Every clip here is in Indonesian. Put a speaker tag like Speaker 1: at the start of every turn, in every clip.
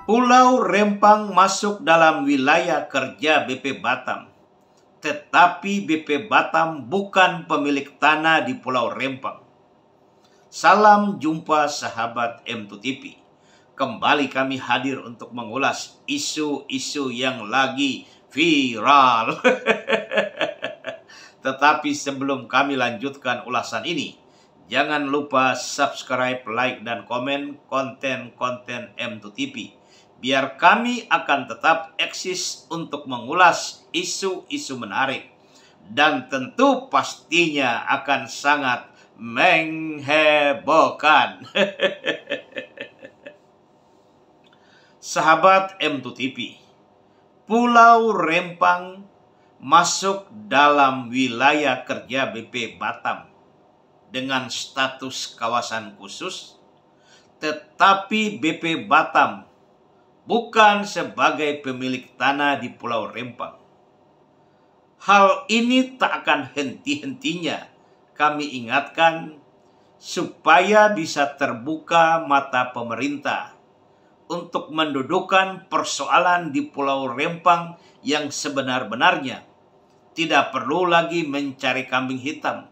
Speaker 1: Pulau Rempang masuk dalam wilayah kerja BP Batam, tetapi BP Batam bukan pemilik tanah di Pulau Rempang. Salam jumpa sahabat M2TV. Kembali kami hadir untuk mengulas isu-isu yang lagi viral. Tetapi sebelum kami lanjutkan ulasan ini, jangan lupa subscribe, like, dan komen konten-konten M2TV. Biar kami akan tetap eksis untuk mengulas isu-isu menarik. Dan tentu pastinya akan sangat menghebohkan. Sahabat M2TV, Pulau Rempang masuk dalam wilayah kerja BP Batam dengan status kawasan khusus, tetapi BP Batam bukan sebagai pemilik tanah di Pulau Rempang. Hal ini tak akan henti-hentinya kami ingatkan supaya bisa terbuka mata pemerintah untuk mendudukan persoalan di Pulau Rempang yang sebenar-benarnya. Tidak perlu lagi mencari kambing hitam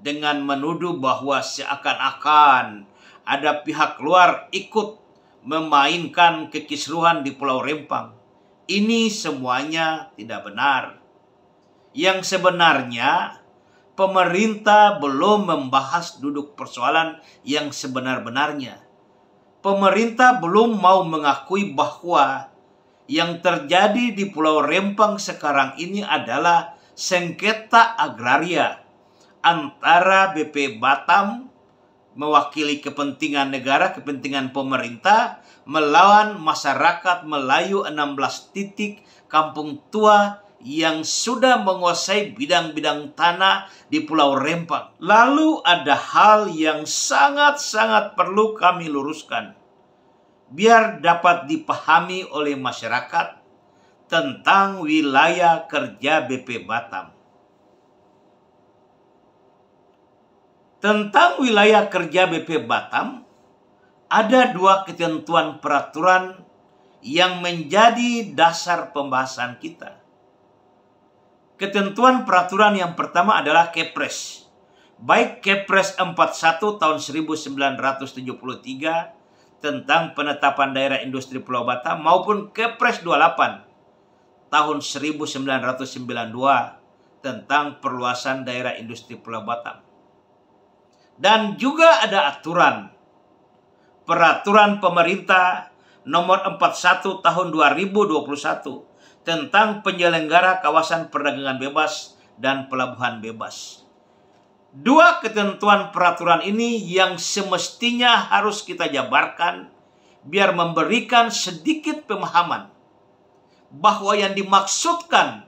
Speaker 1: dengan menuduh bahwa seakan-akan ada pihak luar ikut memainkan kekisruhan di Pulau Rempang. Ini semuanya tidak benar. Yang sebenarnya pemerintah belum membahas duduk persoalan yang sebenar-benarnya. Pemerintah belum mau mengakui bahwa yang terjadi di Pulau Rempang sekarang ini adalah sengketa agraria antara BP Batam mewakili kepentingan negara, kepentingan pemerintah, melawan masyarakat Melayu 16 titik kampung tua yang sudah menguasai bidang-bidang tanah di Pulau Rempang. Lalu ada hal yang sangat-sangat perlu kami luruskan, biar dapat dipahami oleh masyarakat tentang wilayah kerja BP Batam. Tentang wilayah kerja BP Batam, ada dua ketentuan peraturan yang menjadi dasar pembahasan kita. Ketentuan peraturan yang pertama adalah Kepres. Baik Kepres 41 tahun 1973 tentang penetapan daerah industri Pulau Batam maupun Kepres 28 tahun 1992 tentang perluasan daerah industri Pulau Batam. Dan juga ada peraturan pemerintah nomor 41 tahun 2021 tentang penyelenggara kawasan perdagangan bebas dan pelabuhan bebas. Dua ketentuan peraturan ini yang semestinya harus kita jabarkan biar memberikan sedikit pemahaman bahwa yang dimaksudkan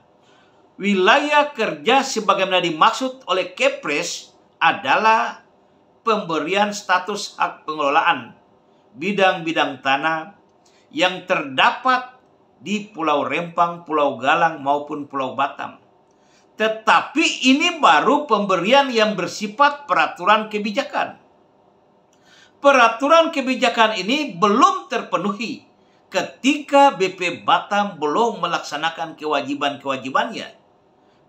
Speaker 1: wilayah kerja sebagaimana dimaksud oleh Kepres adalah pemberian status hak pengelolaan bidang-bidang tanah yang terdapat di Pulau Rempang, Pulau Galang maupun Pulau Batam. Tetapi ini baru pemberian yang bersifat peraturan kebijakan. Peraturan kebijakan ini belum terpenuhi ketika BP Batam belum melaksanakan kewajiban-kewajibannya.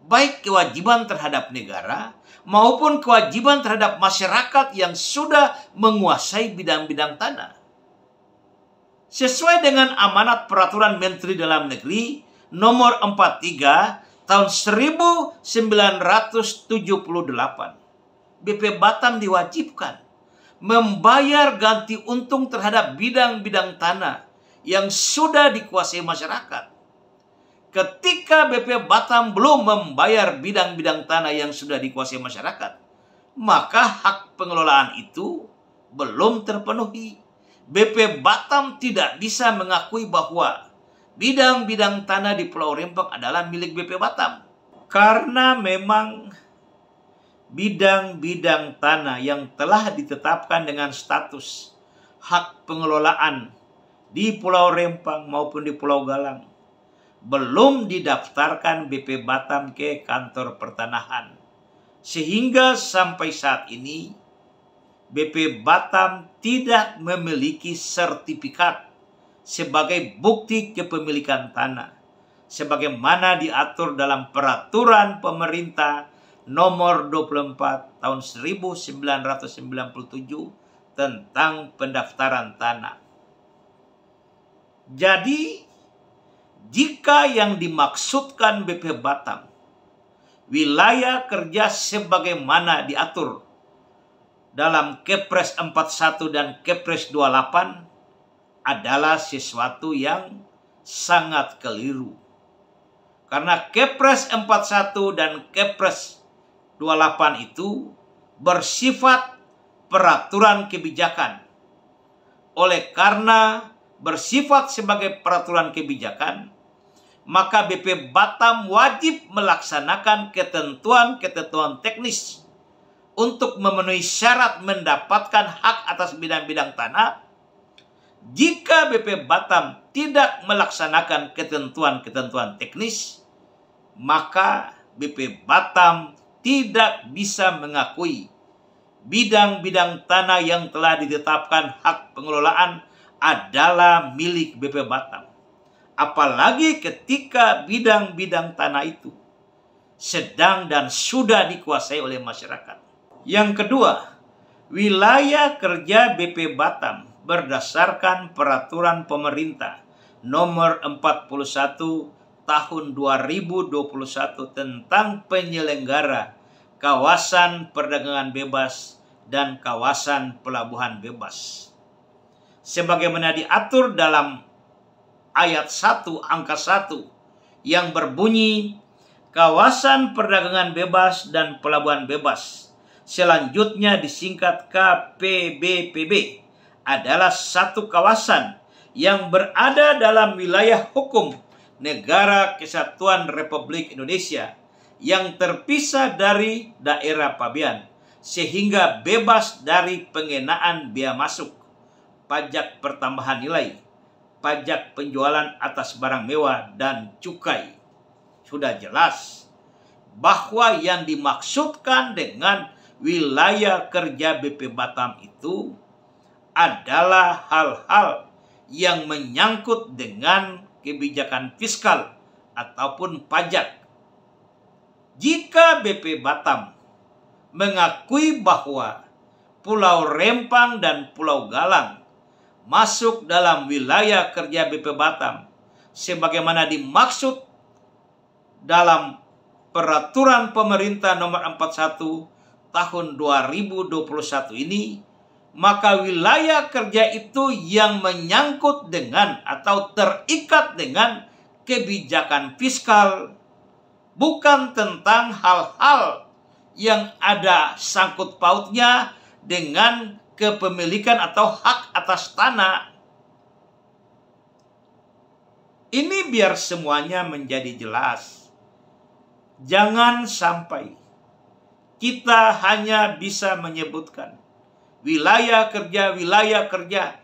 Speaker 1: Baik kewajiban terhadap negara maupun kewajiban terhadap masyarakat yang sudah menguasai bidang-bidang tanah. Sesuai dengan amanat Peraturan Menteri Dalam Negeri nomor 43 tahun 1978, BP Batam diwajibkan membayar ganti untung terhadap bidang-bidang tanah yang sudah dikuasai masyarakat. Ketika BP Batam belum membayar bidang-bidang tanah yang sudah dikuasai masyarakat, maka hak pengelolaan itu belum terpenuhi. BP Batam tidak bisa mengakui bahwa bidang-bidang tanah di Pulau Rempang adalah milik BP Batam. Karena memang bidang-bidang tanah yang telah ditetapkan dengan status hak pengelolaan di Pulau Rempang maupun di Pulau Galang belum didaftarkan BP Batam ke kantor pertanahan. Sehingga sampai saat ini BP Batam tidak memiliki sertifikat sebagai bukti kepemilikan tanah, sebagaimana diatur dalam Peraturan Pemerintah Nomor 24 Tahun 1997 tentang pendaftaran tanah. Jadi, jika yang dimaksudkan BP Batam, wilayah kerja sebagaimana diatur dalam Kepres 41 dan Kepres 28 adalah sesuatu yang sangat keliru. Karena Kepres 41 dan Kepres 28 itu bersifat peraturan kebijakan. Oleh karena bersifat sebagai peraturan kebijakan, maka BP Batam wajib melaksanakan ketentuan-ketentuan teknis untuk memenuhi syarat mendapatkan hak atas bidang-bidang tanah. Jika BP Batam tidak melaksanakan ketentuan-ketentuan teknis, maka BP Batam tidak bisa mengakui bidang-bidang tanah yang telah ditetapkan hak pengelolaan adalah milik BP Batam. Apalagi ketika bidang-bidang tanah itu sedang dan sudah dikuasai oleh masyarakat. Yang kedua, wilayah kerja BP Batam berdasarkan Peraturan Pemerintah Nomor 41 Tahun 2021 tentang penyelenggara kawasan perdagangan bebas dan kawasan pelabuhan bebas. Sebagaimana diatur dalam ayat 1 angka 1 yang berbunyi, kawasan perdagangan bebas dan pelabuhan bebas, selanjutnya disingkat KPBPB, adalah satu kawasan yang berada dalam wilayah hukum Negara Kesatuan Republik Indonesia yang terpisah dari daerah pabean, sehingga bebas dari pengenaan bea masuk, pajak pertambahan nilai, pajak penjualan atas barang mewah, dan cukai. Sudah jelas bahwa yang dimaksudkan dengan wilayah kerja BP Batam itu adalah hal-hal yang menyangkut dengan kebijakan fiskal ataupun pajak. Jika BP Batam mengakui bahwa Pulau Rempang dan Pulau Galang masuk dalam wilayah kerja BP Batam sebagaimana dimaksud dalam Peraturan Pemerintah Nomor 41 Tahun 2021 ini, maka wilayah kerja itu yang menyangkut dengan atau terikat dengan kebijakan fiskal, bukan tentang hal-hal yang ada sangkut pautnya dengan kepemilikan atau hak atas tanah. Ini biar semuanya menjadi jelas. Jangan sampai kita hanya bisa menyebutkan wilayah kerja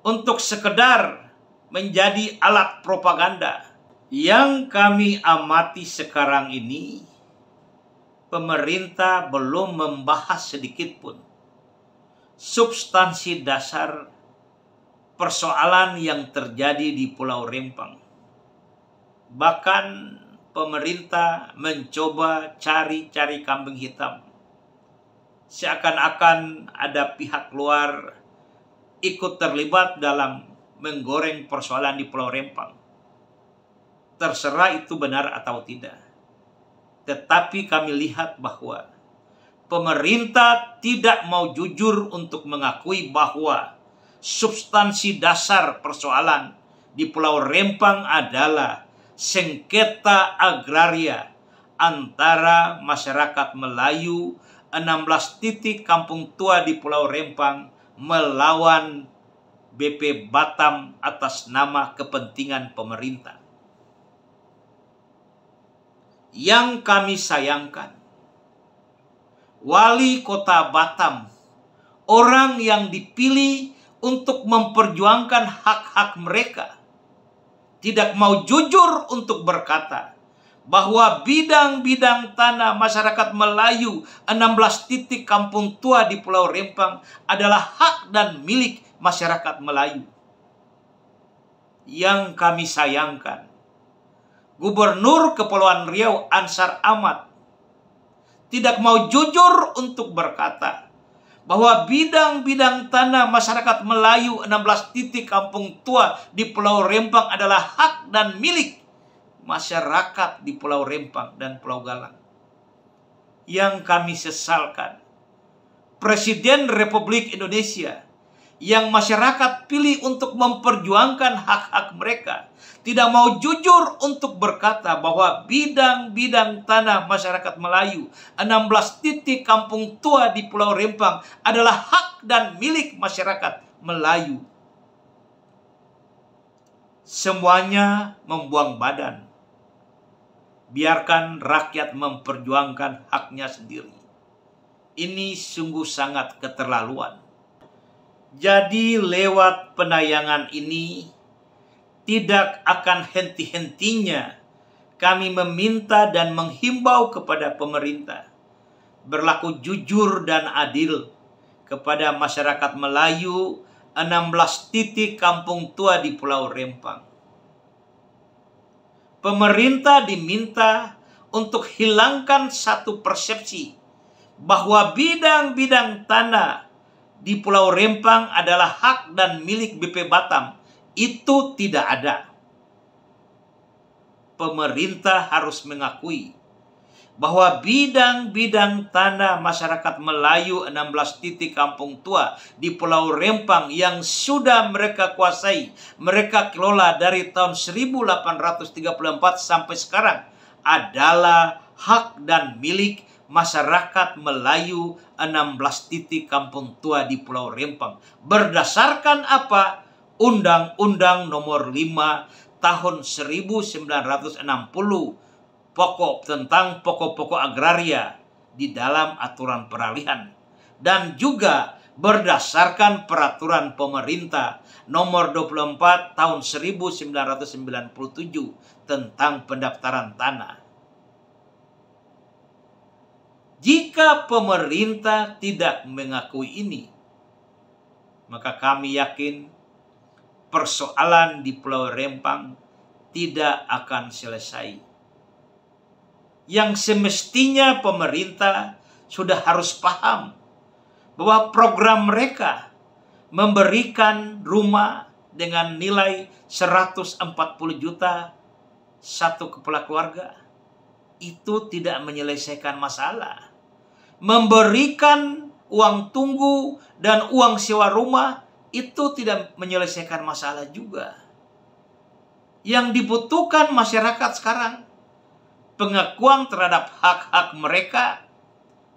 Speaker 1: untuk sekedar menjadi alat propaganda. Yang kami amati sekarang ini, pemerintah belum membahas sedikit pun substansi dasar persoalan yang terjadi di Pulau Rempang. Bahkan pemerintah mencoba cari-cari kambing hitam. Seakan-akan ada pihak luar ikut terlibat dalam menggoreng persoalan di Pulau Rempang. Terserah itu benar atau tidak. Tetapi kami lihat bahwa pemerintah tidak mau jujur untuk mengakui bahwa substansi dasar persoalan di Pulau Rempang adalah sengketa agraria antara masyarakat Melayu 16 titik kampung tua di Pulau Rempang melawan BP Batam atas nama kepentingan pemerintah. Yang kami sayangkan, Wali Kota Batam, orang yang dipilih untuk memperjuangkan hak-hak mereka, tidak mau jujur untuk berkata bahwa bidang-bidang tanah masyarakat Melayu 16 titik kampung tua di Pulau Rempang adalah hak dan milik masyarakat Melayu. yang kami sayangkan, Gubernur Kepulauan Riau Ansar Ahmad tidak mau jujur untuk berkata bahwa bidang-bidang tanah masyarakat Melayu 16 titik kampung tua di Pulau Rempang adalah hak dan milik masyarakat di Pulau Rempang dan Pulau Galang. Yang kami sesalkan, Presiden Republik Indonesia yang masyarakat pilih untuk memperjuangkan hak-hak mereka tidak mau jujur untuk berkata bahwa bidang-bidang tanah masyarakat Melayu 16 titik kampung tua di Pulau Rempang adalah hak dan milik masyarakat Melayu. Semuanya membuang badan. Biarkan rakyat memperjuangkan haknya sendiri. Ini sungguh sangat keterlaluan. Jadi lewat penayangan ini tidak akan henti-hentinya kami meminta dan menghimbau kepada pemerintah berlaku jujur dan adil kepada masyarakat Melayu 16 titik kampung tua di Pulau Rempang. Pemerintah diminta untuk hilangkan satu persepsi bahwa bidang-bidang tanah di Pulau Rempang adalah hak dan milik BP Batam. Itu tidak ada. Pemerintah harus mengakui bahwa bidang-bidang tanah masyarakat Melayu 16 titik kampung tua di Pulau Rempang yang sudah mereka kuasai, mereka kelola dari tahun 1834 sampai sekarang adalah hak dan milik masyarakat Melayu 16 titik kampung tua di Pulau Rempang. Berdasarkan apa? Undang-Undang Nomor 5 Tahun 1960 tentang pokok-pokok agraria di dalam aturan peralihan, dan juga berdasarkan peraturan pemerintah nomor 24 tahun 1997 tentang pendaftaran tanah. Jika pemerintah tidak mengakui ini, maka kami yakin persoalan di Pulau Rempang tidak akan selesai. Yang semestinya pemerintah sudah harus paham bahwa program mereka memberikan rumah dengan nilai 140 juta satu kepala keluarga itu tidak menyelesaikan masalah. Memberikan uang tunggu dan uang sewa rumah itu tidak menyelesaikan masalah juga. Yang dibutuhkan masyarakat sekarang pengakuan terhadap hak-hak mereka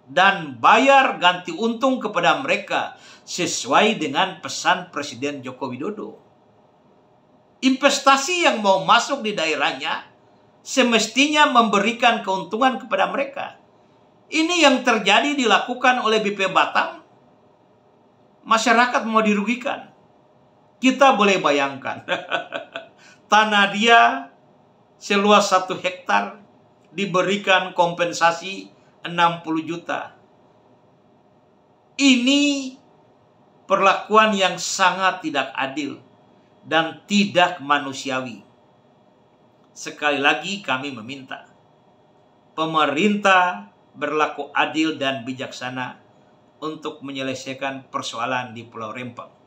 Speaker 1: dan bayar ganti untung kepada mereka sesuai dengan pesan Presiden Joko Widodo. Investasi yang mau masuk di daerahnya semestinya memberikan keuntungan kepada mereka. Ini yang terjadi dilakukan oleh BP Batam. Masyarakat mau dirugikan. Kita boleh bayangkan tanah dia seluas 1 hektar diberikan kompensasi 60 juta. Ini perlakuan yang sangat tidak adil dan tidak manusiawi. Sekali lagi kami meminta pemerintah berlaku adil dan bijaksana untuk menyelesaikan persoalan di Pulau Rempang.